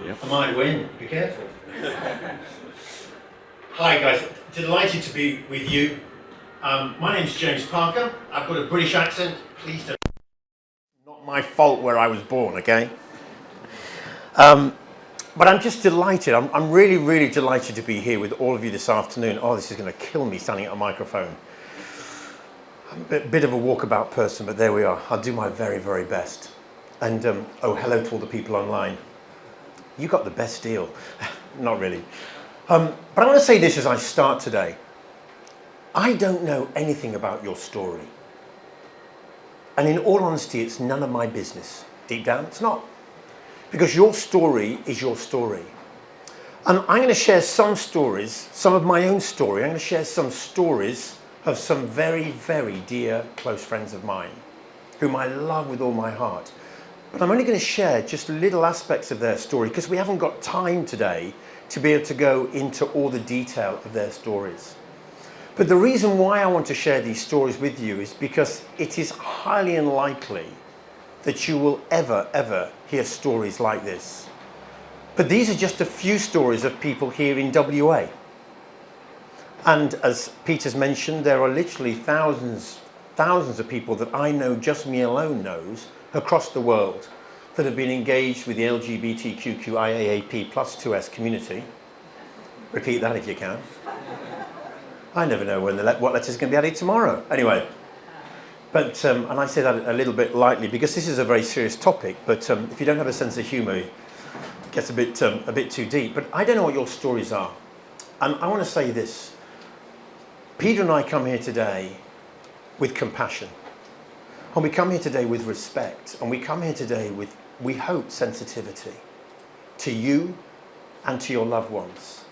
Yep. I might win, be careful. Hi guys, delighted to be with you. My name's James Parker. I've got a British accent. Please don't. Not my fault where I was born, okay? But I'm just delighted. I'm really, really delighted to be here with all of you this afternoon. Oh, this is going to kill me standing at a microphone. I'm a bit of a walkabout person, but there we are. I'll do my very, very best. And oh, hello to all the people online. You got the best deal. Not really. But I want to say this as I start today. I don't know anything about your story. And in all honesty, it's none of my business. Deep down, it's not. Because your story is your story. And I'm going to share some stories, some of my own story. I'm going to share some stories of some very, very dear close friends of mine, whom I love with all my heart. But I'm only going to share just little aspects of their story because we haven't got time today to be able to go into all the detail of their stories. But the reason why I want to share these stories with you is because it is highly unlikely that you will ever hear stories like this. But these are just a few stories of people here in WA. And as Peter's mentioned, there are literally thousands of people that I know, just me alone knows, across the world that have been engaged with the LGBTQIAP plus 2S community. Repeat that if you can. I never know when what letter's going to be added tomorrow. Anyway, but and I say that a little bit lightly because this is a very serious topic. But if you don't have a sense of humour, it gets a bit too deep. But I don't know what your stories are, and I want to say this. Peter and I come here today with compassion. And we come here today with respect, and we come here today with, we hope, sensitivity to you and to your loved ones.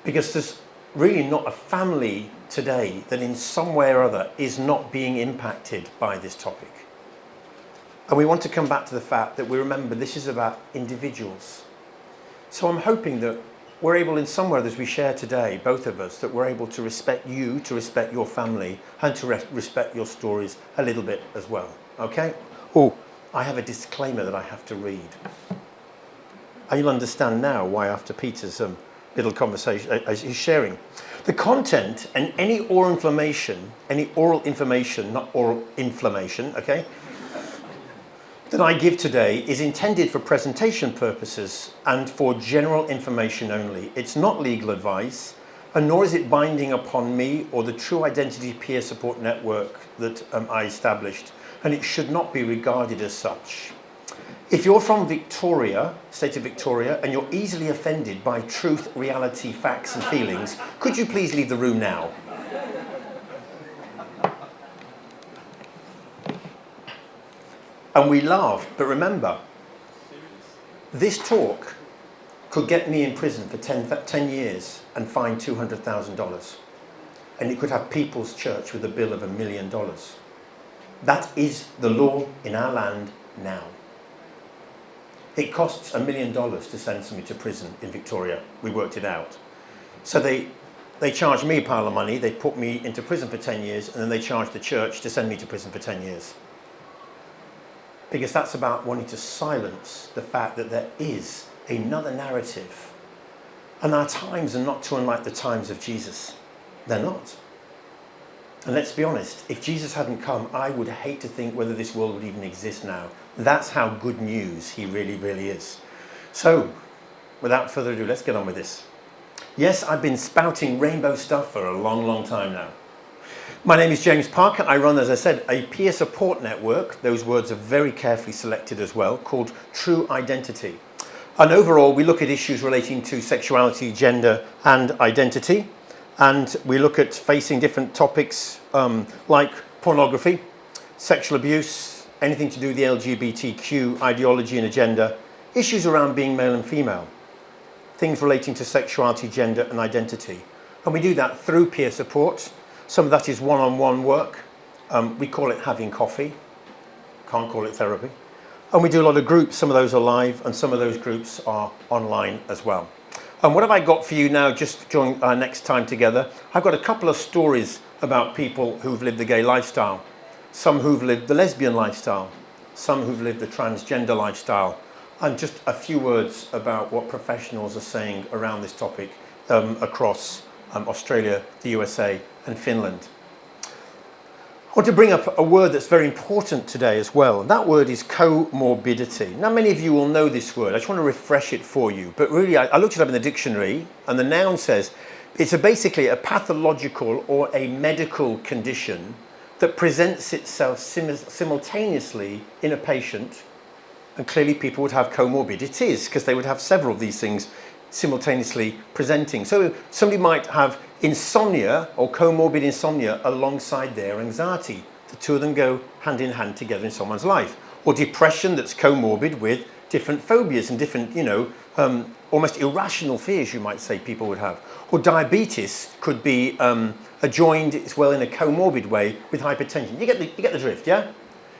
Because there's really not a family today that in some way or other is not being impacted by this topic. And we want to come back to the fact that we remember this is about individuals. So I'm hoping that we're able in some way as we share today, both of us, that we're able to respect you, to respect your family, and to respect your stories a little bit as well. Okay? Oh, I have a disclaimer that I have to read. And you'll understand now why after Peter's little conversation, as he's sharing. The content and any oral information, not oral inflammation, okay? That I give today is intended for presentation purposes and for general information only. It's not legal advice, and nor is it binding upon me or the True Identity Peer Support Network that I established, and it should not be regarded as such. If you're from Victoria, state of Victoria, and you're easily offended by truth, reality, facts and feelings, could you please leave the room now? And we laugh, but remember, this talk could get me in prison for 10 years and fine $200,000. And it could have People's Church with a bill of $1 million. That is the law in our land now. It costs $1 million to send somebody to prison in Victoria. We worked it out. So they charged me a pile of money, they put me into prison for 10 years, and then they charged the church to send me to prison for 10 years. Because that's about wanting to silence the fact that there is another narrative. And our times are not too unlike the times of Jesus. They're not. And let's be honest, if Jesus hadn't come, I would hate to think whether this world would even exist now. That's how good news he really, really is. So, without further ado, let's get on with this. Yes, I've been spouting rainbow stuff for a long, long time now. My name is James Parker. I run, as I said, a peer support network. Those words are very carefully selected as well, called True Identity. And overall, we look at issues relating to sexuality, gender, and identity. And we look at facing different topics like pornography, sexual abuse, anything to do with the LGBTQ ideology and agenda, issues around being male and female, things relating to sexuality, gender, and identity. And we do that through peer support. Some of that is one-on-one work. We call it having coffee. Can't call it therapy. And we do a lot of groups. Some of those are live and some of those groups are online as well. And what have I got for you now just during our next time together? I've got a couple of stories about people who've lived the gay lifestyle, some who've lived the lesbian lifestyle, some who've lived the transgender lifestyle, And just a few words about what professionals are saying around this topic across Australia, the USA and Finland. I want to bring up a word that's very important today as well. And that word is comorbidity. Now, many of you will know this word. I just want to refresh it for you. But really, I looked it up in the dictionary, and the noun says it's basically a pathological or a medical condition that presents itself simultaneously in a patient. And clearly people would have comorbidities because they would have several of these things simultaneously presenting. So somebody might have insomnia or comorbid insomnia alongside their anxiety. The two of them go hand in hand together in someone's life. Or depression that's comorbid with different phobias and different, almost irrational fears, you might say, people would have. Or diabetes could be adjoined as well in a comorbid way with hypertension. You get the drift, yeah?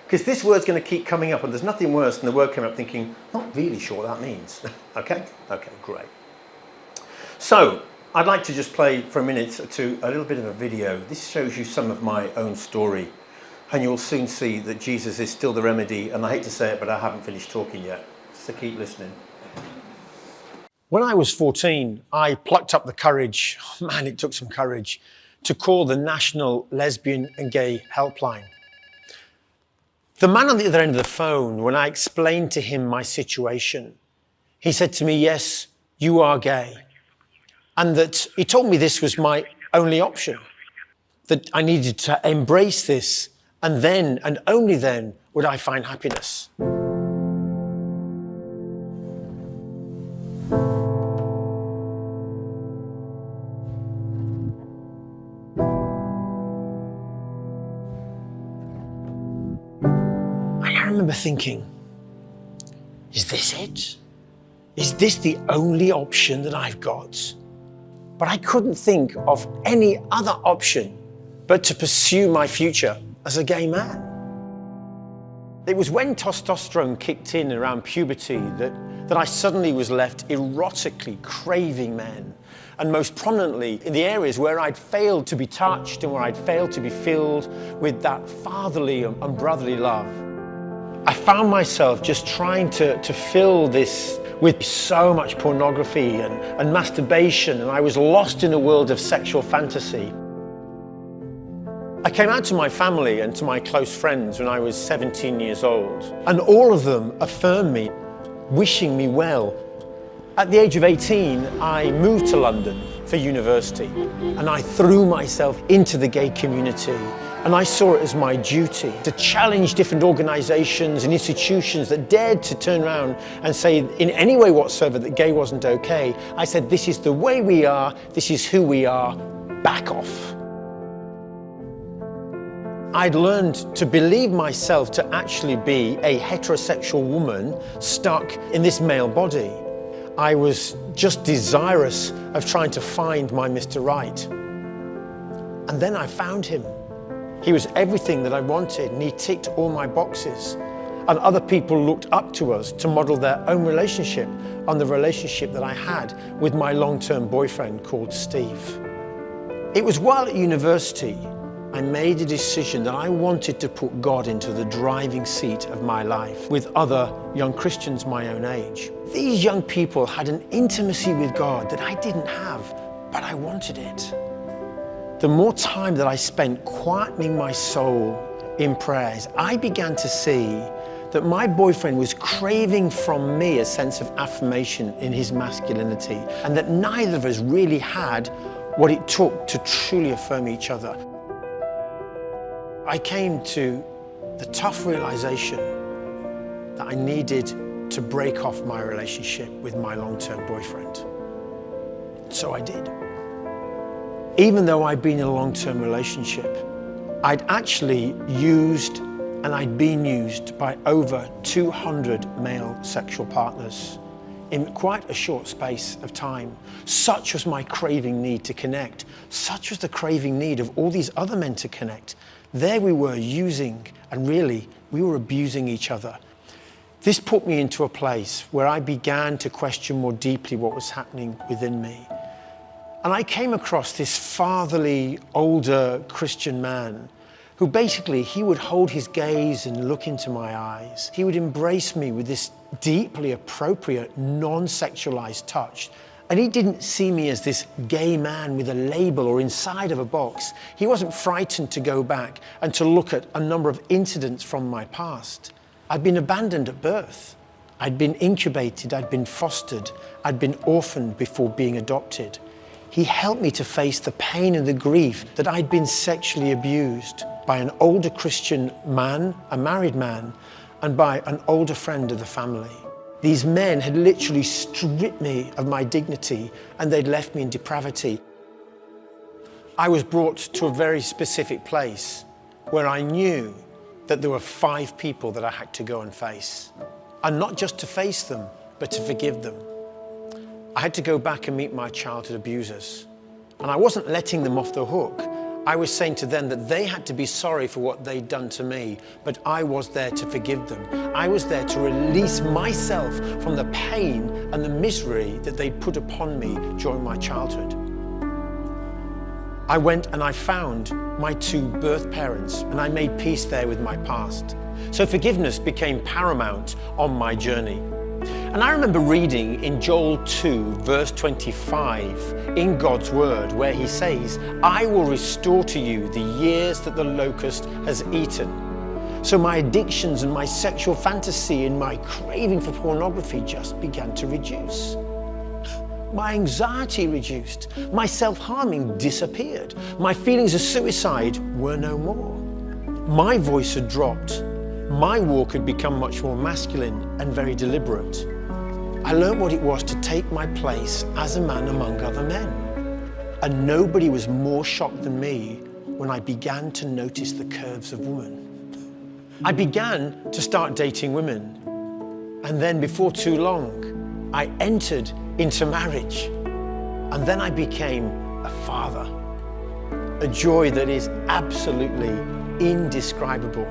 Because this word's going to keep coming up, and there's nothing worse than the word coming up thinking, not really sure what that means. Okay, great. So, I'd like to just play for a minute or two a little bit of a video. This shows you some of my own story, and you'll soon see that Jesus is still the remedy, and I hate to say it, but I haven't finished talking yet. So keep listening. When I was 14, I plucked up the courage, man, it took some courage, to call the National Lesbian and Gay Helpline. The man on the other end of the phone, when I explained to him my situation, he said to me, yes, you are gay. And that he told me this was my only option, that I needed to embrace this, and then, and only then, would I find happiness. I remember thinking, is this it? Is this the only option that I've got? But I couldn't think of any other option but to pursue my future as a gay man. It was when testosterone kicked in around puberty that I suddenly was left erotically craving men, and most prominently in the areas where I'd failed to be touched and where I'd failed to be filled with that fatherly and brotherly love. I found myself just trying to fill this with so much pornography and masturbation, and I was lost in a world of sexual fantasy. I came out to my family and to my close friends when I was 17 years old, and all of them affirmed me, wishing me well. At the age of 18, I moved to London for university, and I threw myself into the gay community. And I saw it as my duty to challenge different organisations and institutions that dared to turn around and say in any way whatsoever that gay wasn't okay. I said, this is the way we are, this is who we are, back off. I'd learned to believe myself to actually be a heterosexual woman stuck in this male body. I was just desirous of trying to find my Mr. Right. And then I found him. He was everything that I wanted, and he ticked all my boxes. And other people looked up to us to model their own relationship on the relationship that I had with my long-term boyfriend called Steve. It was while at university, I made a decision that I wanted to put God into the driving seat of my life with other young Christians my own age. These young people had an intimacy with God that I didn't have, but I wanted it. The more time that I spent quietening my soul in prayers, I began to see that my boyfriend was craving from me a sense of affirmation in his masculinity, and that neither of us really had what it took to truly affirm each other. I came to the tough realization that I needed to break off my relationship with my long-term boyfriend. So I did. Even though I'd been in a long-term relationship, I'd actually used and I'd been used by over 200 male sexual partners in quite a short space of time. Such was my craving need to connect. Such was the craving need of all these other men to connect. There we were using, and really, we were abusing each other. This put me into a place where I began to question more deeply what was happening within me. And I came across this fatherly, older Christian man who basically, he would hold his gaze and look into my eyes. He would embrace me with this deeply appropriate, non-sexualized touch. And he didn't see me as this gay man with a label or inside of a box. He wasn't frightened to go back and to look at a number of incidents from my past. I'd been abandoned at birth. I'd been incubated, I'd been fostered, I'd been orphaned before being adopted. He helped me to face the pain and the grief that I'd been sexually abused by an older Christian man, a married man, and by an older friend of the family. These men had literally stripped me of my dignity and they'd left me in depravity. I was brought to a very specific place where I knew that there were 5 people that I had to go and face. And not just to face them, but to forgive them. I had to go back and meet my childhood abusers. And I wasn't letting them off the hook. I was saying to them that they had to be sorry for what they'd done to me, but I was there to forgive them. I was there to release myself from the pain and the misery that they'd put upon me during my childhood. I went and I found my 2 birth parents, and I made peace there with my past. So forgiveness became paramount on my journey. And I remember reading in Joel 2, verse 25, in God's word, where he says, I will restore to you the years that the locust has eaten. So my addictions and my sexual fantasy and my craving for pornography just began to reduce. My anxiety reduced. My self-harming disappeared. My feelings of suicide were no more. My voice had dropped. My walk had become much more masculine and very deliberate. I learned what it was to take my place as a man among other men. And nobody was more shocked than me when I began to notice the curves of women. I began to start dating women. And then before too long, I entered into marriage. And then I became a father. A joy that is absolutely indescribable.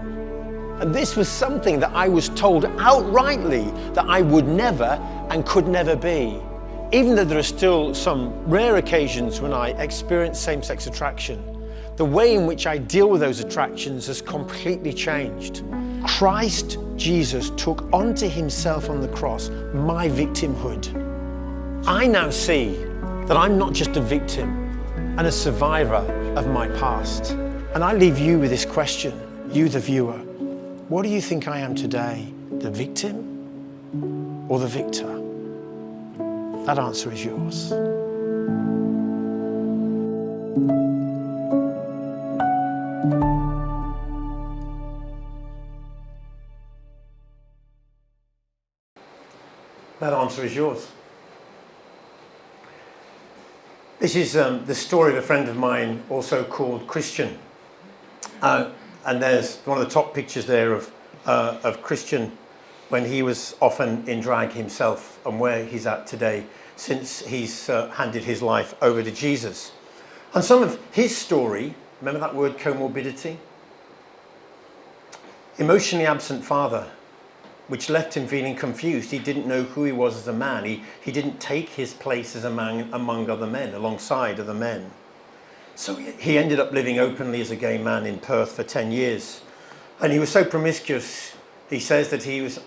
And this was something that I was told outrightly that I would never and could never be. Even though there are still some rare occasions when I experience same-sex attraction, the way in which I deal with those attractions has completely changed. Christ Jesus took onto himself on the cross my victimhood. I now see that I'm not just a victim and a survivor of my past. And I leave you with this question, you the viewer. What do you think I am today? The victim or the victor? That answer is yours. That answer is yours. This is the story of a friend of mine, also called Christian. And there's one of the top pictures there of Christian when he was often in drag himself and where he's at today since he's handed his life over to Jesus. And some of his story, remember that word comorbidity? Emotionally absent father, which left him feeling confused. He didn't know who he was as a man. He didn't take his place as a man among other men, alongside other men. So he ended up living openly as a gay man in Perth for 10 years. And he was so promiscuous, he says that he was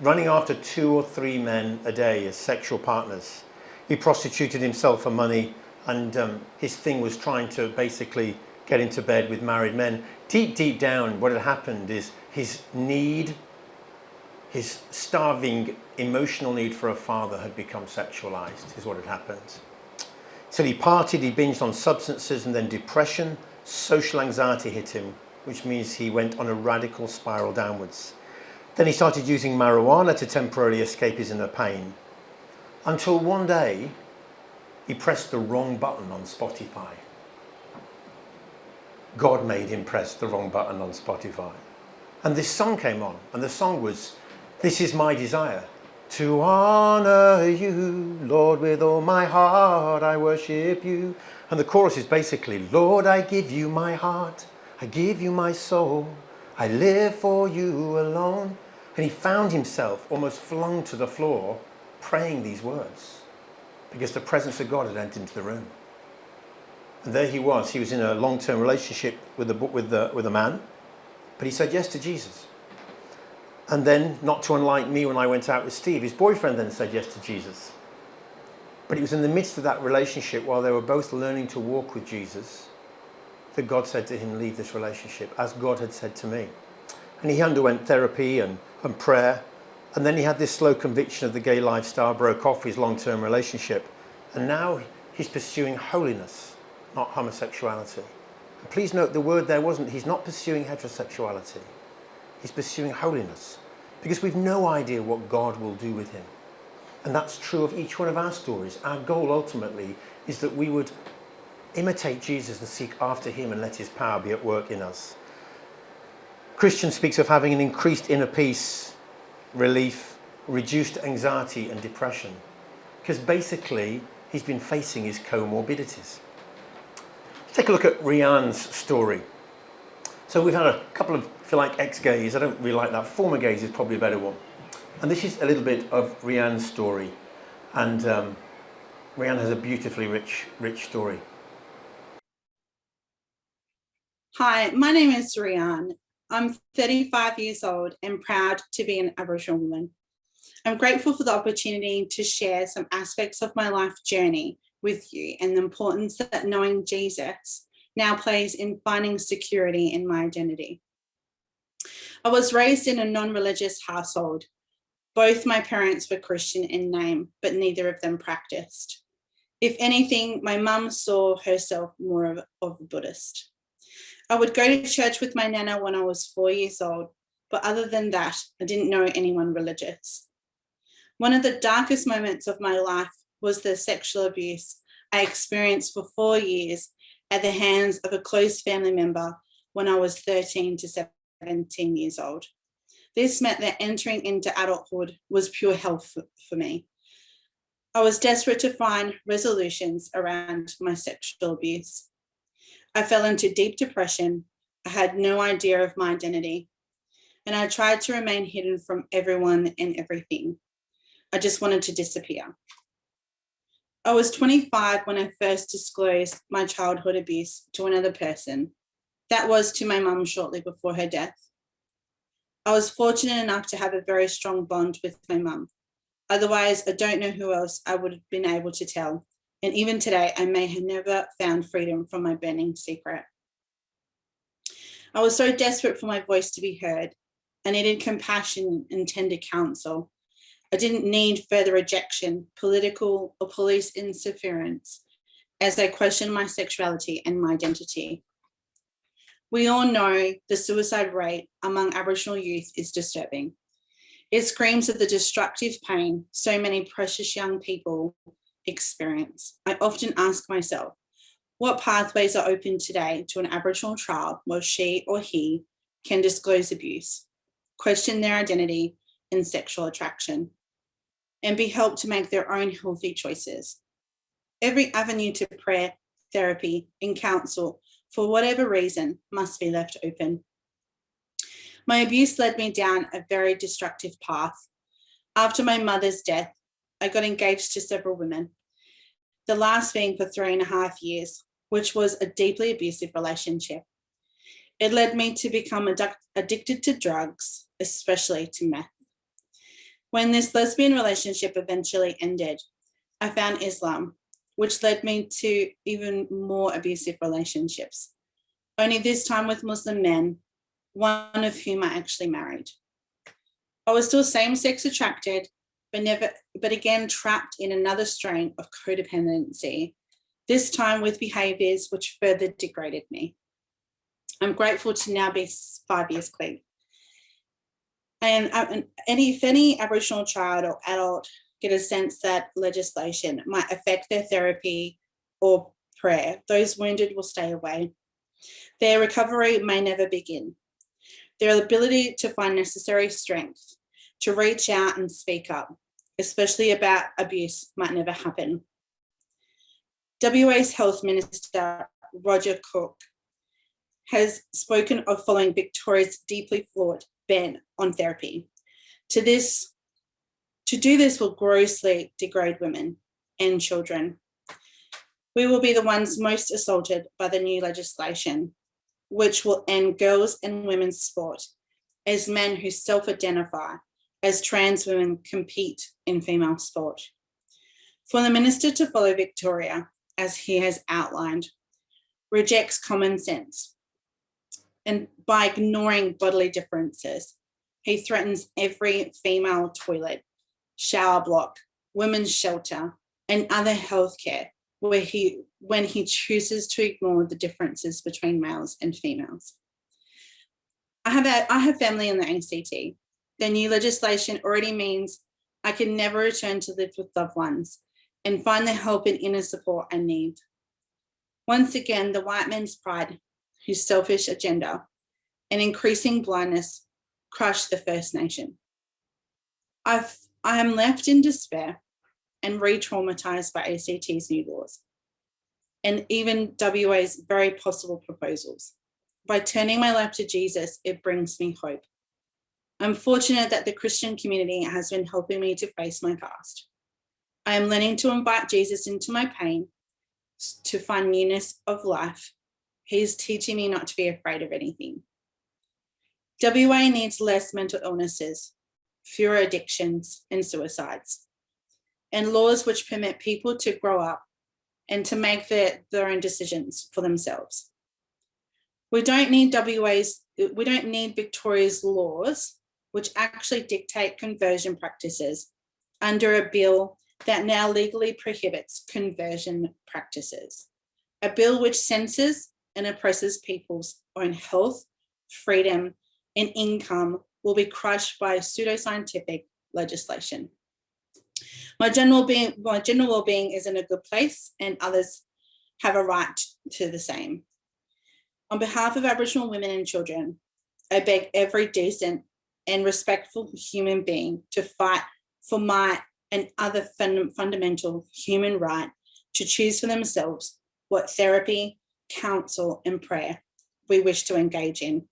running after 2 or 3 men a day as sexual partners. He prostituted himself for money, and his thing was trying to basically get into bed with married men. Deep down, what had happened is his need, his starving emotional need for a father had become sexualized, is what had happened. So he partied, he binged on substances, and then depression, social anxiety hit him, which means he went on a radical spiral downwards. Then he started using marijuana to temporarily escape his inner pain, until one day he pressed the wrong button on Spotify. God made him press the wrong button on Spotify. And this song came on, and the song was, "This is my desire, to honor you, Lord, with all my heart I worship you." And the chorus is basically, "Lord, I give you my heart, I give you my soul, I live for you alone." And he found himself almost flung to the floor praying these words because the presence of God had entered into the room. And there he was in a long-term relationship with a man, but he said yes to Jesus. And then, not too unlike me when I went out with Steve, his boyfriend then said yes to Jesus. But it was in the midst of that relationship, while they were both learning to walk with Jesus, that God said to him, leave this relationship, as God had said to me. And he underwent therapy and prayer. And then he had this slow conviction of the gay lifestyle, broke off his long-term relationship. And now he's pursuing holiness, not homosexuality. And please note the word there he's not pursuing heterosexuality. He's pursuing holiness. Because we've no idea what God will do with him. And that's true of each one of our stories. Our goal ultimately is that we would imitate Jesus and seek after him and let his power be at work in us. Christian speaks of having an increased inner peace, relief, reduced anxiety and depression. Because basically, he's been facing his comorbidities. Let's take a look at Rianne's story. So we've had a couple of, if you like, ex-gays. I don't really like that. Former gays is probably a better one. And this is a little bit of Rianne's story. And Rianne has a beautifully rich story. Hi, my name is Rianne. I'm 35 years old and proud to be an Aboriginal woman. I'm grateful for the opportunity to share some aspects of my life journey with you and the importance that knowing Jesus now plays in finding security in my identity. I was raised in a non-religious household. Both my parents were Christian in name, but neither of them practiced. If anything, my mum saw herself more of a Buddhist. I would go to church with my nana when I was 4 years old, but other than that, I didn't know anyone religious. One of the darkest moments of my life was the sexual abuse I experienced for 4 years at the hands of a close family member when I was 13 to 17 years old. This meant that entering into adulthood was pure hell for me. I was desperate to find resolutions around my sexual abuse. I fell into deep depression. I had no idea of my identity, and I tried to remain hidden from everyone and everything. I just wanted to disappear. I was 25 when I first disclosed my childhood abuse to another person. That was to my mum shortly before her death. I was fortunate enough to have a very strong bond with my mum. Otherwise, I don't know who else I would have been able to tell. And even today, I may have never found freedom from my burning secret. I was so desperate for my voice to be heard. I needed compassion and tender counsel. I didn't need further rejection, political or police interference, as I questioned my sexuality and my identity. We all know the suicide rate among Aboriginal youth is disturbing. It screams of the destructive pain so many precious young people experience. I often ask myself, what pathways are open today to an Aboriginal child where she or he can disclose abuse, question their identity and sexual attraction, and be helped to make their own healthy choices? Every avenue to prayer, therapy, and counsel, for whatever reason, must be left open. My abuse led me down a very destructive path. After my mother's death, I got engaged to several women, the last being for 3.5 years, which was a deeply abusive relationship. It led me to become addicted to drugs, especially to meth. When this lesbian relationship eventually ended, I found Islam, which led me to even more abusive relationships, only this time with Muslim men, one of whom I actually married. I was still same-sex attracted, but again trapped in another strain of codependency, this time with behaviours which further degraded me. I'm grateful to now be 5 years clean. And if any Aboriginal child or adult get a sense that legislation might affect their therapy or prayer, those wounded will stay away. Their recovery may never begin. Their ability to find necessary strength to reach out and speak up, especially about abuse, might never happen. WA's Health Minister, Roger Cook, has spoken of following Victoria's deeply flawed ban on therapy. To do this will grossly degrade women and children. We will be the ones most assaulted by the new legislation, which will end girls and women's sport as men who self-identify as trans women compete in female sport. For the minister to follow Victoria, as he has outlined, rejects common sense. And by ignoring bodily differences, he threatens every female toilet, shower block, women's shelter, and other healthcare when he chooses to ignore the differences between males and females. I have family in the ACT. The new legislation already means I can never return to live with loved ones and find the help and inner support I need. Once again, the white man's pride, his selfish agenda, and increasing blindness crush the First Nation. I am left in despair and re-traumatized by ACT's new laws and even WA's very possible proposals. By turning my life to Jesus, it brings me hope. I'm fortunate that the Christian community has been helping me to face my past. I am learning to invite Jesus into my pain, to find newness of life. He's teaching me not to be afraid of anything. WA needs less mental illnesses, fewer addictions and suicides, and laws which permit people to grow up and to make their own decisions for themselves. We don't need Victoria's laws, which actually dictate conversion practices under a bill that now legally prohibits conversion practices. A bill which censors and oppresses people's own health, freedom, and income will be crushed by pseudoscientific legislation. My general well-being is in a good place, and others have a right to the same. On behalf of Aboriginal women and children, I beg every decent and respectful human being to fight for my and other fundamental human right to choose for themselves what therapy, counsel, and prayer we wish to engage in.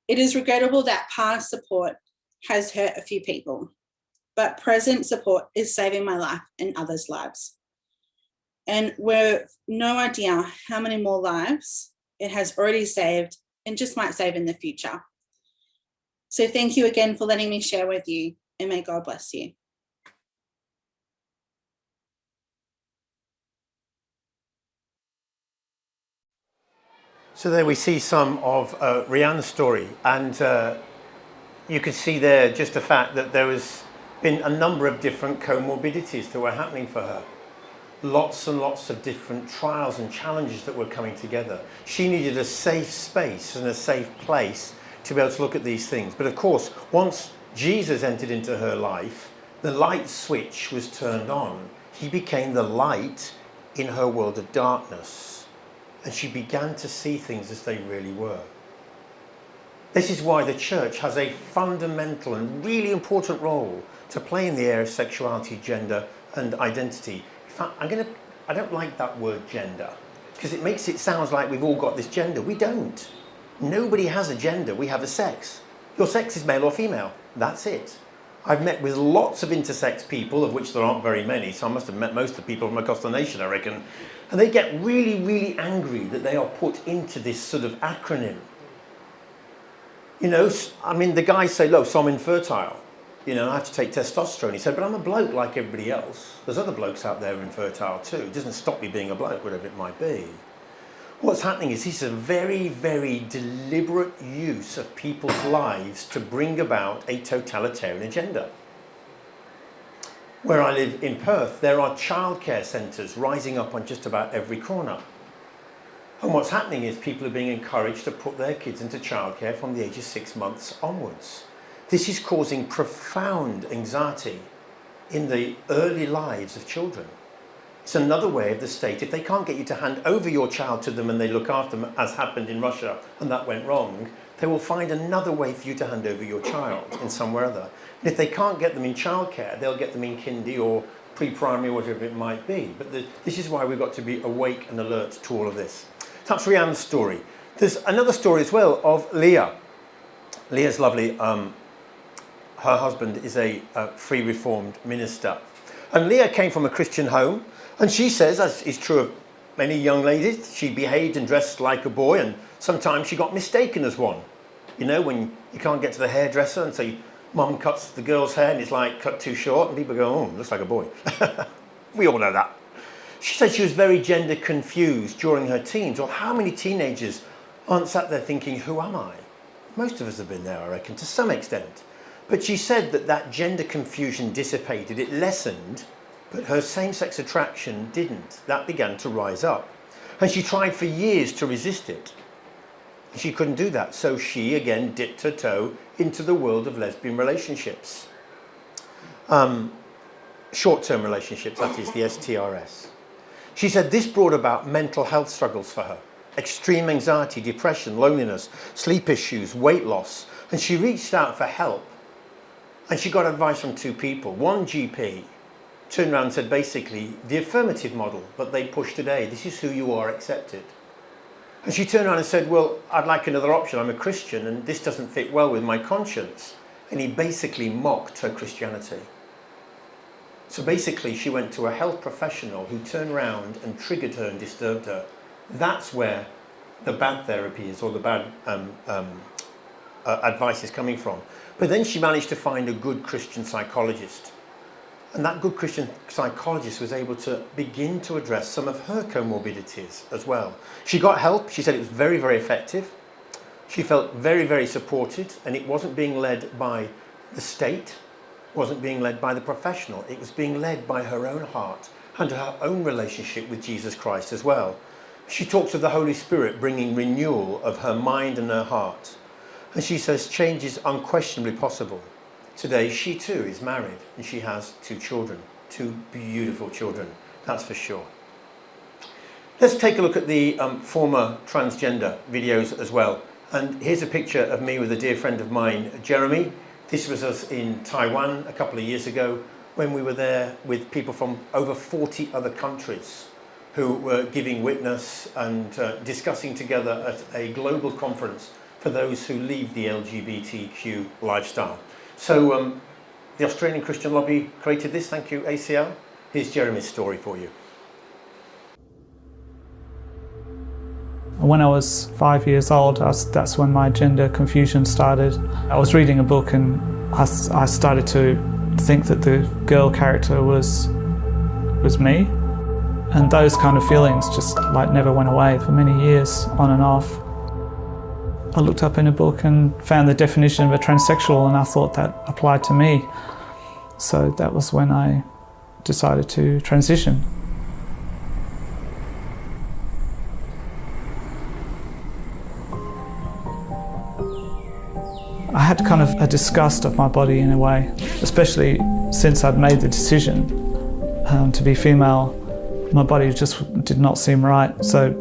It is regrettable that past support has hurt a few people, but present support is saving my life and others' lives. And we've no idea how many more lives it has already saved and just might save in the future. So thank you again for letting me share with you, and may God bless you. So there we see some of Rianne's story, and you could see there just the fact that there has been a number of different comorbidities that were happening for her. Lots and lots of different trials and challenges that were coming together. She needed a safe space and a safe place to be able to look at these things. But of course, once Jesus entered into her life, the light switch was turned on. He became the light in her world of darkness. And she began to see things as they really were. This is why the church has a fundamental and really important role to play in the area of sexuality, gender, and identity. In fact, I don't like that word gender, because it makes it sound like we've all got this gender. We don't. Nobody has a gender, we have a sex. Your sex is male or female, that's it. I've met with lots of intersex people, of which there aren't very many, so I must have met most of the people from across the nation, I reckon. And they get really, really angry that they are put into this sort of acronym. You know, I mean, the guys say, look, so I'm infertile. You know, I have to take testosterone. He said, but I'm a bloke like everybody else. There's other blokes out there infertile too. It doesn't stop me being a bloke, whatever it might be. What's happening is this is a very, very deliberate use of people's lives to bring about a totalitarian agenda. Where I live in Perth, there are childcare centres rising up on just about every corner. And what's happening is people are being encouraged to put their kids into childcare from the age of 6 months onwards. This is causing profound anxiety in the early lives of children. It's another way of the state. If they can't get you to hand over your child to them and they look after them, as happened in Russia, and that went wrong, they will find another way for you to hand over your child in somewhere or other. And if they can't get them in childcare, they'll get them in kindy or pre-primary or whatever it might be. But this is why we've got to be awake and alert to all of this. That's Rianne's story. There's another story as well of Leah. Leah's lovely. Her husband is a free reformed minister. And Leah came from a Christian home. And she says, as is true of many young ladies, she behaved and dressed like a boy, and sometimes she got mistaken as one. You know, when you can't get to the hairdresser and so mum cuts the girl's hair and it's like cut too short and people go, oh, looks like a boy. We all know that. She said she was very gender confused during her teens. Well, how many teenagers aren't sat there thinking, who am I? Most of us have been there, I reckon, to some extent. But she said that that gender confusion dissipated, it lessened, but her same-sex attraction didn't. That began to rise up. And she tried for years to resist it. She couldn't do that, so she again dipped her toe into the world of lesbian relationships. Short-term relationships, that is, the STRS. She said this brought about mental health struggles for her. Extreme anxiety, depression, loneliness, sleep issues, weight loss. And she reached out for help. And she got advice from two people. One GP turned around and said basically the affirmative model that they push today, this is who you are, accepted. And she turned around and said, well, I'd like another option. I'm a Christian and this doesn't fit well with my conscience. And he basically mocked her Christianity. So basically she went to a health professional who turned around and triggered her and disturbed her. That's where the bad therapy is, or the bad advice is coming from. But then she managed to find a good Christian psychologist. And that good Christian psychologist was able to begin to address some of her comorbidities as well. She got help. She said it was very, very effective. She felt very, very supported, and it wasn't being led by the state, wasn't being led by the professional. It was being led by her own heart and her own relationship with Jesus Christ as well. She talks of the Holy Spirit bringing renewal of her mind and her heart. And she says change is unquestionably possible. Today, she too is married and she has two children, two beautiful children, that's for sure. Let's take a look at the former transgender videos as well. And here's a picture of me with a dear friend of mine, Jeremy. This was us in Taiwan a couple of years ago when we were there with people from over 40 other countries who were giving witness and discussing together at a global conference for those who lead the LGBTQ lifestyle. So the Australian Christian Lobby created this. Thank you, ACL. Here's Jeremy's story for you. When I was 5 years old, that's when my gender confusion started. I was reading a book and I started to think that the girl character was me. And those kind of feelings just like never went away for many years, on and off. I looked up in a book and found the definition of a transsexual, and I thought that applied to me. So that was when I decided to transition. I had kind of a disgust of my body in a way, especially since I'd made the decision to be female. My body just did not seem right, so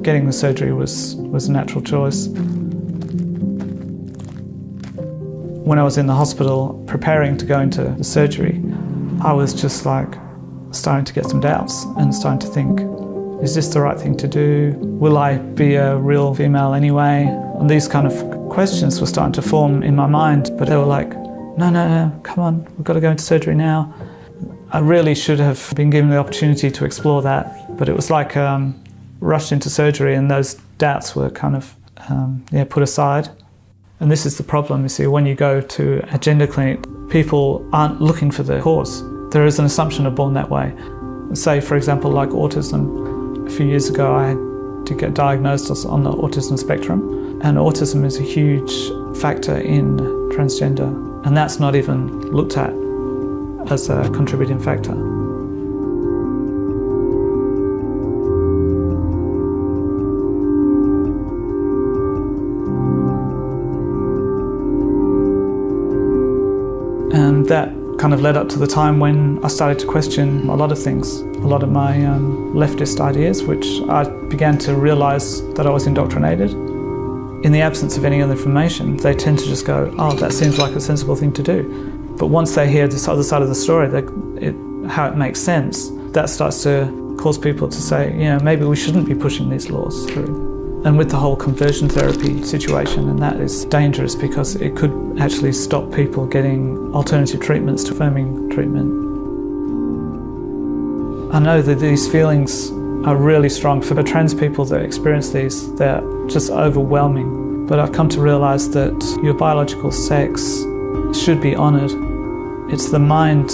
getting the surgery was a natural choice. When I was in the hospital preparing to go into the surgery, I was just like starting to get some doubts and starting to think, is this the right thing to do? Will I be a real female anyway? And these kind of questions were starting to form in my mind, but they were like, no, come on, we've got to go into surgery now. I really should have been given the opportunity to explore that, but it was like rushed into surgery and those doubts were kind of put aside. And this is the problem, you see, when you go to a gender clinic, people aren't looking for the cause. There is an assumption of born that way. Say, for example, like autism. A few years ago, I had to get diagnosed on the autism spectrum, and autism is a huge factor in transgender, and that's not even looked at as a contributing factor. And that kind of led up to the time when I started to question a lot of things, a lot of my leftist ideas, which I began to realise that I was indoctrinated. In the absence of any other information, they tend to just go, oh, that seems like a sensible thing to do. But once they hear this other side of the story, how it makes sense, that starts to cause people to say, maybe we shouldn't be pushing these laws through. And with the whole conversion therapy situation, and that is dangerous because it could actually stop people getting alternative treatments to affirming treatment. I know that these feelings are really strong. For the trans people that experience these, they're just overwhelming. But I've come to realise that your biological sex should be honoured. It's the mind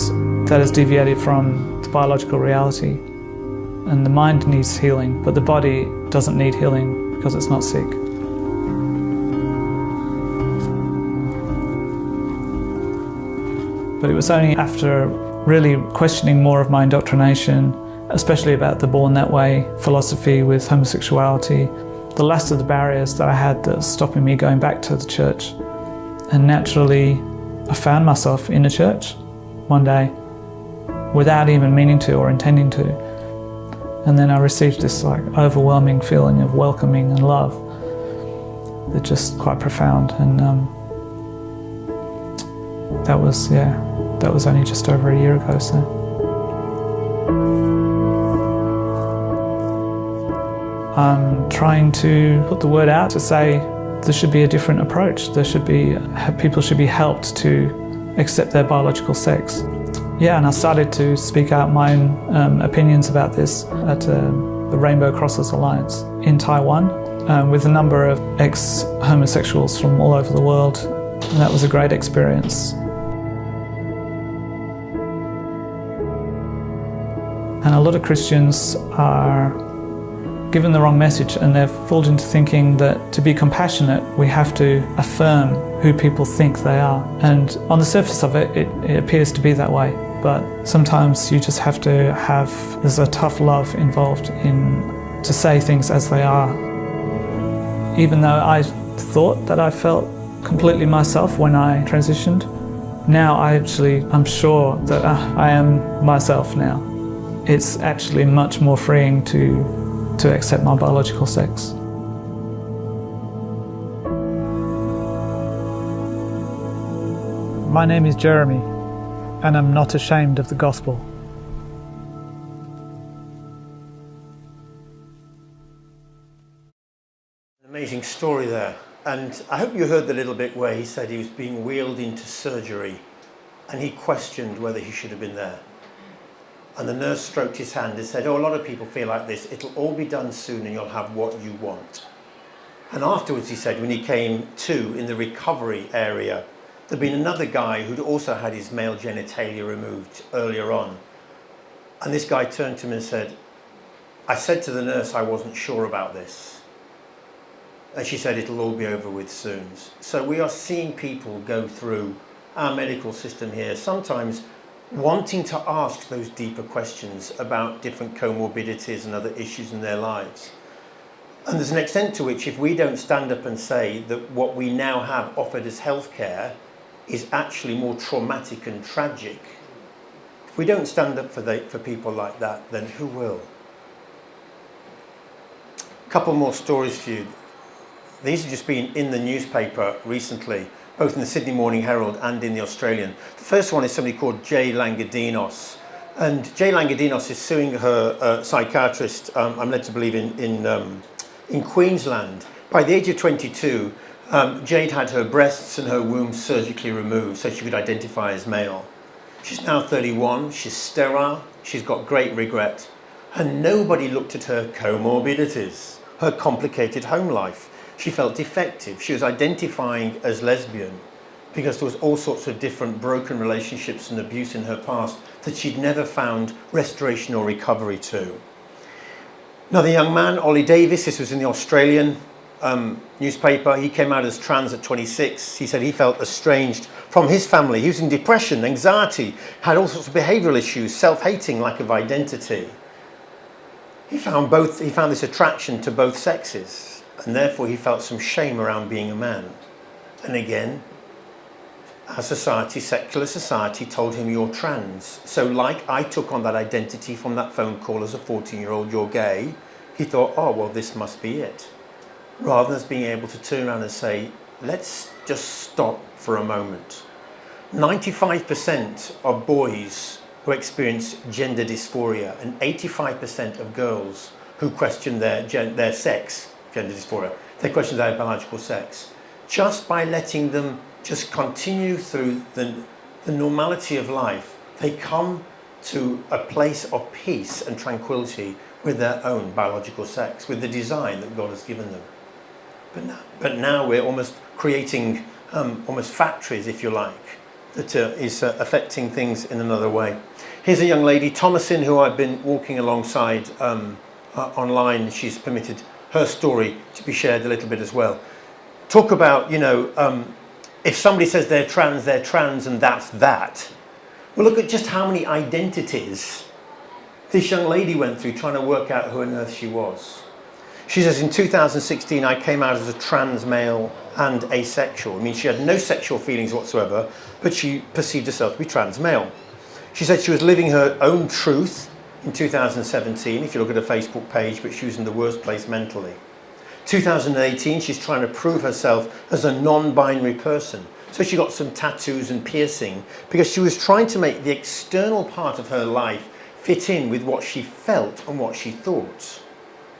that has deviated from the biological reality. And the mind needs healing, but the body doesn't need healing because it's not sick. But it was only after really questioning more of my indoctrination, especially about the born that way philosophy with homosexuality, the last of the barriers that I had that was stopping me going back to the church. And naturally, I found myself in a church one day without even meaning to or intending to. And then I received this overwhelming feeling of welcoming and love that's just quite profound. And that was only just over a year ago. So I'm trying to put the word out to say there should be a different approach. People should be helped to accept their biological sex. Yeah, and I started to speak out my own opinions about this at the Rainbow Crosses Alliance in Taiwan with a number of ex-homosexuals from all over the world, and that was a great experience. And a lot of Christians are given the wrong message, and they're fooled into thinking that to be compassionate, we have to affirm who people think they are. And on the surface of it, it appears to be that way. But sometimes you just have to there's a tough love involved to say things as they are. Even though I thought that I felt completely myself when I transitioned, now I'm sure that I am myself now. It's actually much more freeing to accept my biological sex. My name is Jeremy, and I'm not ashamed of the gospel. An amazing story there. And I hope you heard the little bit where he said he was being wheeled into surgery and he questioned whether he should have been there. And the nurse stroked his hand and said, "Oh, a lot of people feel like this. It'll all be done soon and you'll have what you want." And afterwards, he said, when he came to in the recovery area, there'd been another guy who'd also had his male genitalia removed earlier on. And this guy turned to him and said, "I said to the nurse I wasn't sure about this." And she said, "It'll all be over with soon." So we are seeing people go through our medical system here, sometimes wanting to ask those deeper questions about different comorbidities and other issues in their lives. And there's an extent to which if we don't stand up and say that what we now have offered as healthcare is actually more traumatic and tragic, if we don't stand up for people like that, then who will? A couple more stories for you. These have just been in the newspaper recently, both in the Sydney Morning Herald and in the Australian. The first one is somebody called Jay Langadinos. And Jay Langadinos is suing her psychiatrist, I'm led to believe in Queensland. By the age of 22, Jade had her breasts and her womb surgically removed so she could identify as male. She's now 31, she's sterile, she's got great regret. And nobody looked at her comorbidities, her complicated home life. She felt defective. She was identifying as lesbian because there was all sorts of different broken relationships and abuse in her past that she'd never found restoration or recovery to. Another young man, Ollie Davis, this was in the Australian newspaper. He came out as trans at 26. He said he felt estranged from his family. He was in depression, anxiety, had all sorts of behavioural issues, self-hating, lack of identity. He found this attraction to both sexes. And therefore he felt some shame around being a man. And again, our society, secular society, told him you're trans. So like I took on that identity from that phone call as a 14-year-old, you're gay, he thought, oh, well, this must be it. Rather than being able to turn around and say, let's just stop for a moment. 95% of boys who experience gender dysphoria and 85% of girls who question their sex, gender dysphoria, they question their biological sex. Just by letting them just continue through the normality of life, they come to a place of peace and tranquility with their own biological sex, with the design that God has given them. But now we're almost creating almost factories, if you like, that is affecting things in another way. Here's a young lady, Thomasin, who I've been walking alongside online. She's permitted her story to be shared a little bit as well. Talk about, if somebody says they're trans and that's that. Well, look at just how many identities this young lady went through trying to work out who on earth she was. She says, in 2016, I came out as a trans male and asexual. I mean, she had no sexual feelings whatsoever, but she perceived herself to be trans male. She said she was living her own truth in 2017, if you look at her Facebook page, but she was in the worst place mentally. 2018, she's trying to prove herself as a non-binary person. So she got some tattoos and piercing because she was trying to make the external part of her life fit in with what she felt and what she thought,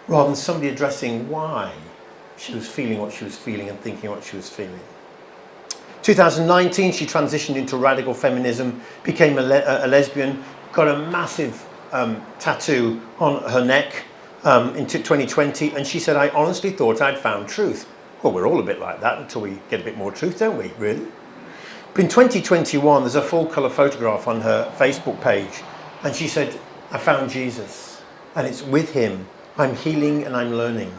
rather than somebody addressing why she was feeling what she was feeling and thinking what she was feeling. 2019, she transitioned into radical feminism, became a lesbian, got a massive tattoo on her neck into 2020, and she said, I honestly thought I'd found truth. Well, we're all a bit like that until we get a bit more truth, don't we, really? But in 2021, there's a full colour photograph on her Facebook page, and she said, I found Jesus, and it's with him. I'm healing and I'm learning,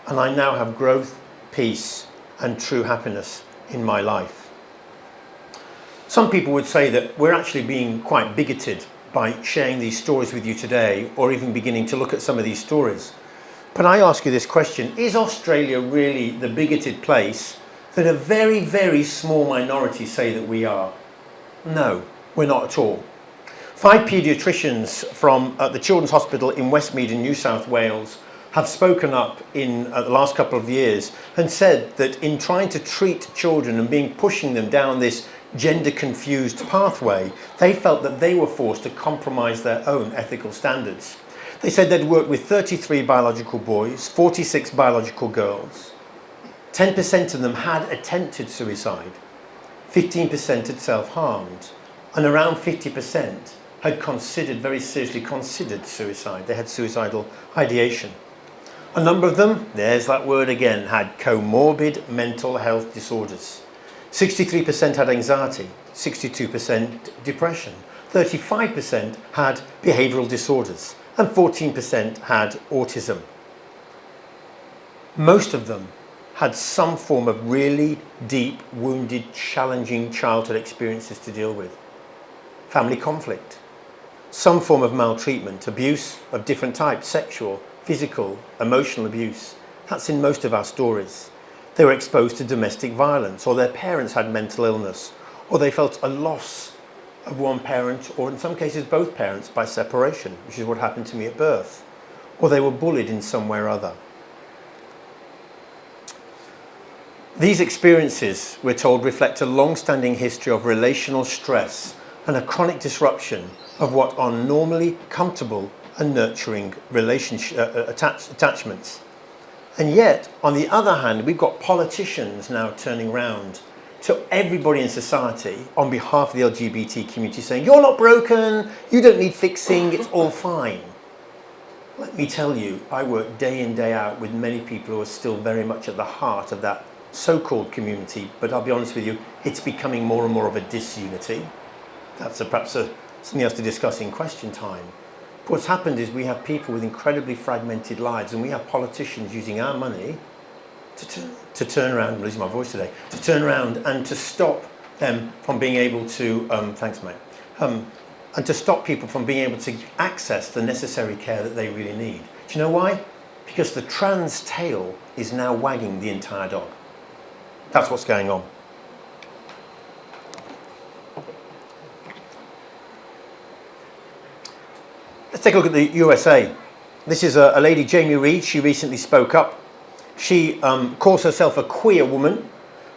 and I now have growth, peace, and true happiness in my life. Some people would say that we're actually being quite bigoted by sharing these stories with you today, or even beginning to look at some of these stories. But I ask you this question, is Australia really the bigoted place that a very, very small minority say that we are? No, we're not at all. 5 paediatricians from the Children's Hospital in Westmead in New South Wales have spoken up in the last couple of years and said that in trying to treat children and pushing them down this gender-confused pathway, they felt that they were forced to compromise their own ethical standards. They said they'd worked with 33 biological boys, 46 biological girls. 10% of them had attempted suicide, 15% had self-harmed, and around 50% had very seriously considered suicide. They had suicidal ideation. A number of them, there's that word again, had comorbid mental health disorders. 63% had anxiety, 62% depression, 35% had behavioural disorders, and 14% had autism. Most of them had some form of really deep, wounded, challenging childhood experiences to deal with. Family conflict, some form of maltreatment, abuse of different types, sexual, physical, emotional abuse. That's in most of our stories. They were exposed to domestic violence, or their parents had mental illness, or they felt a loss of one parent, or in some cases both parents, by separation, which is what happened to me at birth, or they were bullied in some way or other. These experiences, we're told, reflect a long-standing history of relational stress and a chronic disruption of what are normally comfortable and nurturing attachments. And yet, on the other hand, we've got politicians now turning around to everybody in society on behalf of the LGBT community saying, you're not broken, you don't need fixing, it's all fine. Let me tell you, I work day in, day out with many people who are still very much at the heart of that so-called community, but I'll be honest with you, it's becoming more and more of a disunity. That's perhaps something else to discuss in question time. But what's happened is we have people with incredibly fragmented lives, and we have politicians using our money to turn around, I'm losing my voice today, to turn around and to stop them from being able to, thanks mate, and to stop people from being able to access the necessary care that they really need. Do you know why? Because the trans tail is now wagging the entire dog. That's what's going on. Let's take a look at the USA. This is a lady, Jamie Reed. She recently spoke up. She calls herself a queer woman,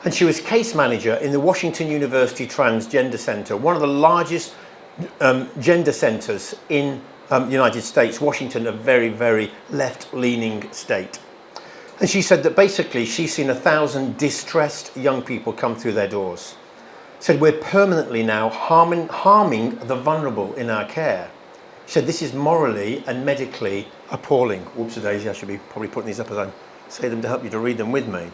and she was case manager in the Washington University Transgender Center, one of the largest gender centers in the United States. Washington, a very, very left-leaning state. And she said that basically she's seen 1,000 distressed young people come through their doors. said we're permanently now harming the vulnerable in our care. She said this is morally and medically appalling. Whoops-a-daisy, I should be probably putting these up as I say them to help you to read them with me.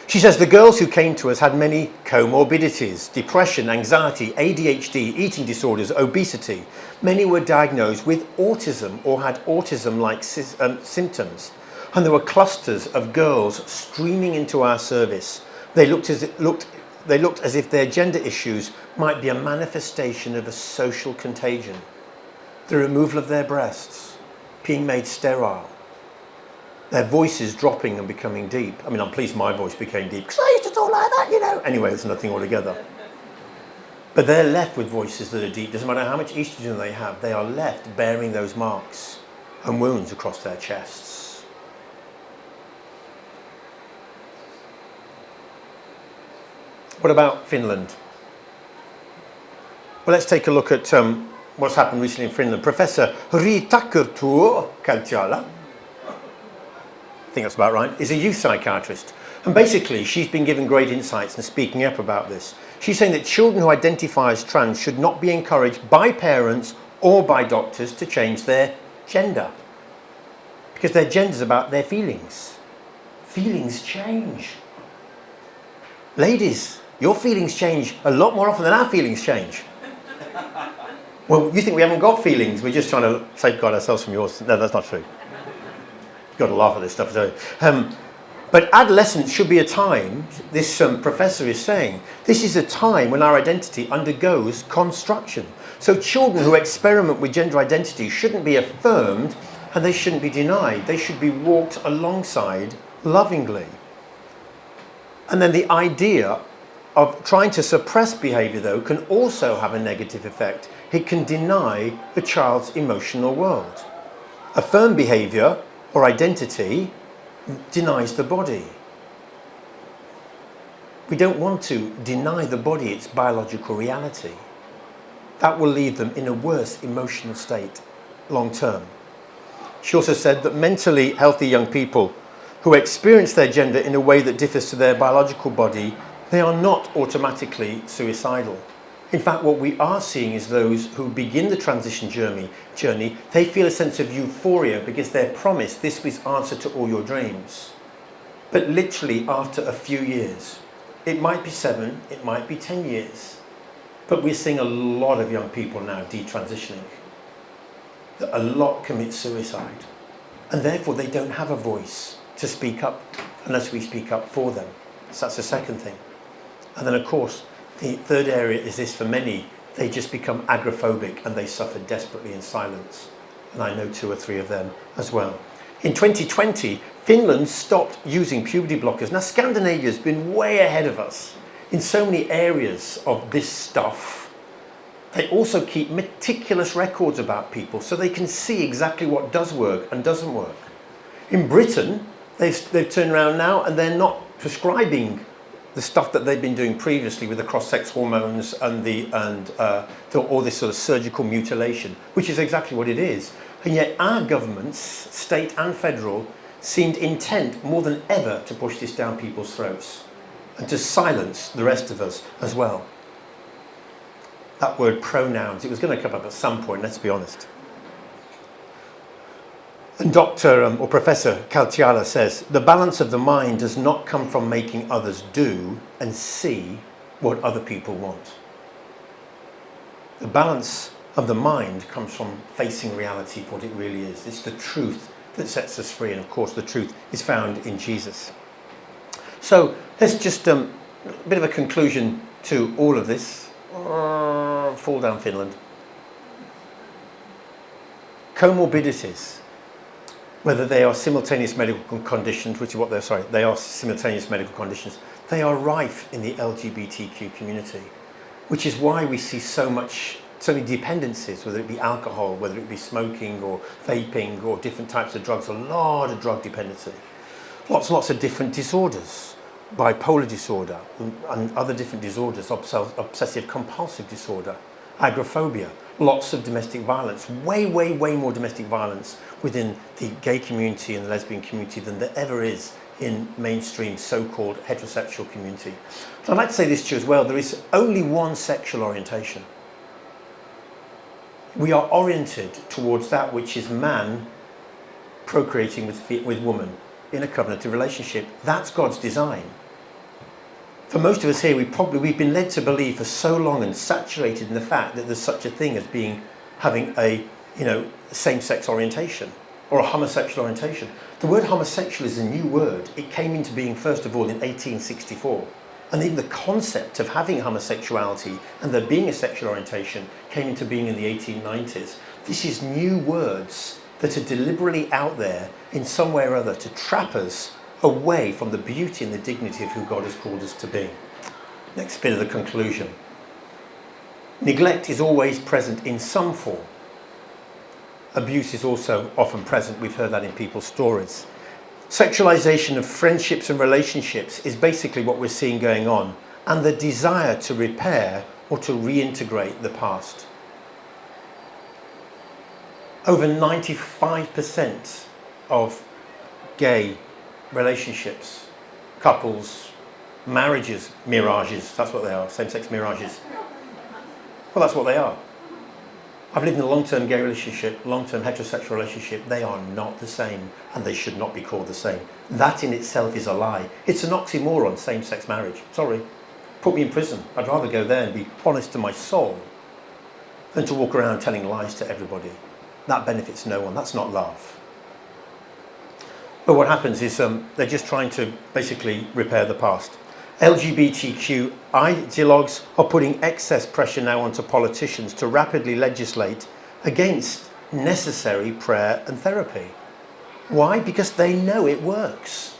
She says the girls who came to us had many comorbidities: depression, anxiety, ADHD, eating disorders, obesity. Many were diagnosed with autism or had autism-like symptoms. And there were clusters of girls streaming into our service. They looked as if their gender issues might be a manifestation of a social contagion. The removal of their breasts, being made sterile, their voices dropping and becoming deep. I mean, I'm pleased my voice became deep because I used to talk like that, you know. Anyway, it's nothing altogether. But they're left with voices that are deep. Doesn't matter how much estrogen they have, they are left bearing those marks and wounds across their chests. What about Finland? Well, let's take a look at what's happened recently in Finland. Professor Riitakurtu Kaltiala, I think that's about right, is a youth psychiatrist. And basically, she's been given great insights and speaking up about this. She's saying that children who identify as trans should not be encouraged by parents or by doctors to change their gender. Because their gender is about their feelings. Feelings change. Ladies, your feelings change a lot more often than our feelings change. Well, you think we haven't got feelings, we're just trying to safeguard ourselves from yours. No, that's not true. You've got to laugh at this stuff, don't you? But adolescence should be a time, this professor is saying, this is a time when our identity undergoes construction. So children who experiment with gender identity shouldn't be affirmed and they shouldn't be denied. They should be walked alongside lovingly. And then the idea of trying to suppress behaviour, though, can also have a negative effect. It can deny the child's emotional world. Affirmed behaviour or identity denies the body. We don't want to deny the body its biological reality. That will leave them in a worse emotional state long term. She also said that mentally healthy young people who experience their gender in a way that differs to their biological body, they are not automatically suicidal. In fact, what we are seeing is those who begin the transition journey, they feel a sense of euphoria because they're promised this was answer to all your dreams. But literally after a few years, it might be 7, it might be 10 years, but we're seeing a lot of young people now detransitioning. A lot commit suicide, and therefore they don't have a voice to speak up unless we speak up for them. So that's the second thing. And then of course, the third area is this: for many, they just become agoraphobic and they suffer desperately in silence. And I know 2 or 3 of them as well. In 2020, Finland stopped using puberty blockers. Now, Scandinavia's been way ahead of us in so many areas of this stuff. They also keep meticulous records about people so they can see exactly what does work and doesn't work. In Britain, they've turned around now and they're not prescribing the stuff that they've been doing previously with the cross-sex hormones and all this sort of surgical mutilation, which is exactly what it is. And yet our governments, state and federal, seemed intent more than ever to push this down people's throats and to silence the rest of us as well. That word pronouns, it was going to come up at some point, let's be honest. And Dr. or Professor Kaltiala says, the balance of the mind does not come from making others do and see what other people want. The balance of the mind comes from facing reality for what it really is. It's the truth that sets us free, and of course the truth is found in Jesus. So let's just, a bit of a conclusion to all of this. Fall down Finland. Comorbidities. Whether they are simultaneous medical conditions, which is what they are simultaneous medical conditions, they are rife in the LGBTQ community, which is why we see so many dependencies, whether it be alcohol, whether it be smoking or vaping or different types of drugs, a lot of drug dependency. Lots and lots of different disorders, bipolar disorder and other different disorders, obsessive compulsive disorder, agoraphobia, lots of domestic violence, way more domestic violence within the gay community and the lesbian community than there ever is in mainstream so-called heterosexual community. So I'd like to say this to you as well, there is only one sexual orientation. We are oriented towards that which is man procreating with woman in a covenantal relationship. That's God's design. For most of us here, we've been led to believe for so long and saturated in the fact that there's such a thing as having a same-sex orientation or a homosexual orientation. The word homosexual is a new word. It came into being first of all in 1864. And even the concept of having homosexuality and there being a sexual orientation came into being in the 1890s. This is new words that are deliberately out there in some way or other to trap us away from the beauty and the dignity of who God has called us to be. Next bit of the conclusion. Neglect is always present in some form. Abuse is also often present. We've heard that in people's stories. Sexualization of friendships and relationships is basically what we're seeing going on, and the desire to repair or to reintegrate the past. Over 95% of gay relationships, couples, marriages, mirages, that's what they are, same-sex mirages. Well, that's what they are. I've lived in a long-term gay relationship, long-term heterosexual relationship. They are not the same, and they should not be called the same. That in itself is a lie. It's an oxymoron, same-sex marriage. Sorry. Put me in prison. I'd rather go there and be honest to my soul than to walk around telling lies to everybody. That benefits no one. That's not love. But what happens is they're just trying to basically repair the past. LGBTQ ideologues are putting excess pressure now onto politicians to rapidly legislate against necessary prayer and therapy. Why? Because they know it works.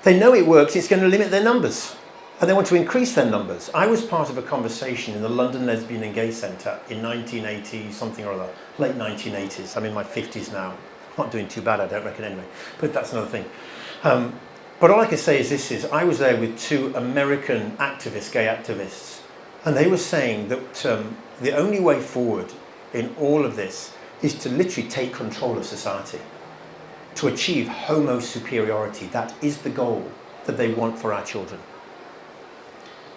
They know it works, it's going to limit their numbers. And they want to increase their numbers. I was part of a conversation in the London Lesbian and Gay Centre in 1980, something or other, late 1980s. I'm in my 50s now. Not doing too bad, I don't reckon anyway. But that's another thing. But all I can say is I was there with two American activists, gay activists, and they were saying that the only way forward in all of this is to literally take control of society, to achieve homo superiority. That is the goal that they want for our children.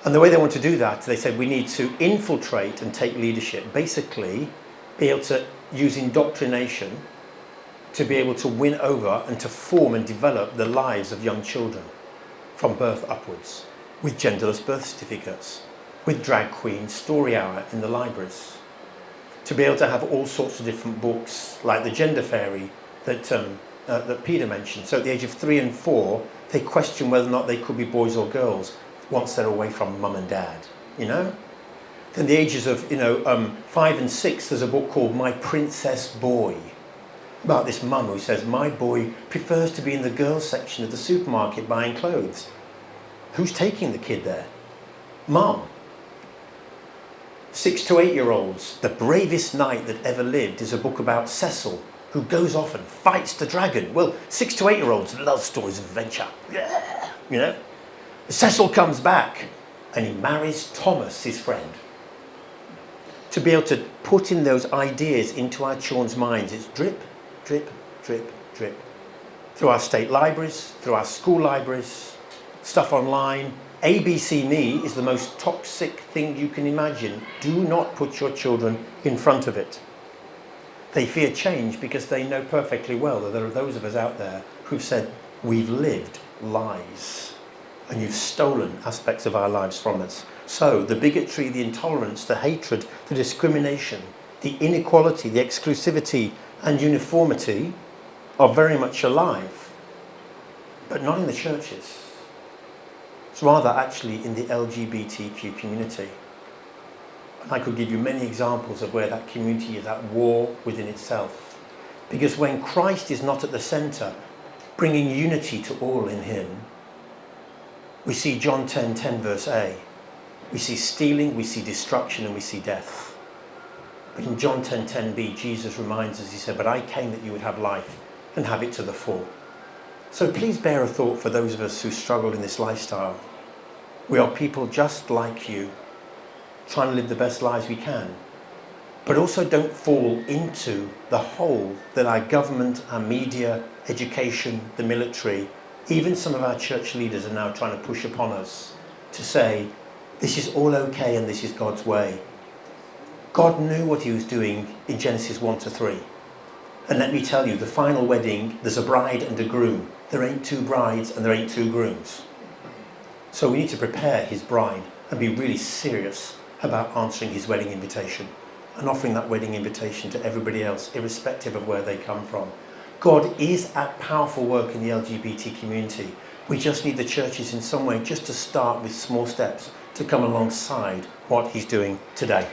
And the way they want to do that, they said we need to infiltrate and take leadership, basically be able to use indoctrination to be able to win over and to form and develop the lives of young children from birth upwards, with genderless birth certificates, with drag queen story hour in the libraries, to be able to have all sorts of different books like the Gender Fairy that Peter mentioned. So at the age of 3 and 4, they question whether or not they could be boys or girls once they're away from mum and dad, you know? Then the ages of 5 and 6, there's a book called My Princess Boy, about this mum who says, my boy prefers to be in the girls section of the supermarket buying clothes. Who's taking the kid there? Mum. 6 to 8 year olds, The Bravest Knight That Ever Lived is a book about Cecil, who goes off and fights the dragon. Well, 6 to 8 year olds love stories of adventure. Yeah. You know? Cecil comes back and he marries Thomas, his friend. To be able to put in those ideas into our children's minds, it's drip, drip, drip, drip. Through our state libraries, through our school libraries, stuff online. ABC Me is the most toxic thing you can imagine. Do not put your children in front of it. They fear change because they know perfectly well that there are those of us out there who've said, we've lived lies and you've stolen aspects of our lives from us. So the bigotry, the intolerance, the hatred, the discrimination, the inequality, the exclusivity and uniformity are very much alive, but not in the churches. It's rather actually in the LGBTQ community. And I could give you many examples of where that community is at war within itself. Because when Christ is not at the centre, bringing unity to all in him, we see John 10:10 verse A. We see stealing, we see destruction, and we see death. But in John 10:10b, Jesus reminds us, he said, but I came that you would have life and have it to the full. So please bear a thought for those of us who struggle in this lifestyle. We are people just like you, trying to live the best lives we can. But also don't fall into the hole that our government, our media, education, the military Even some of our church leaders are now trying to push upon us to say, this is all okay and this is God's way. God knew what he was doing in Genesis 1 to 3. And let me tell you, the final wedding, there's a bride and a groom. There ain't two brides and there ain't two grooms. So we need to prepare his bride and be really serious about answering his wedding invitation and offering that wedding invitation to everybody else, irrespective of where they come from. God is at powerful work in the LGBT community. We just need the churches in some way just to start with small steps to come alongside what he's doing today.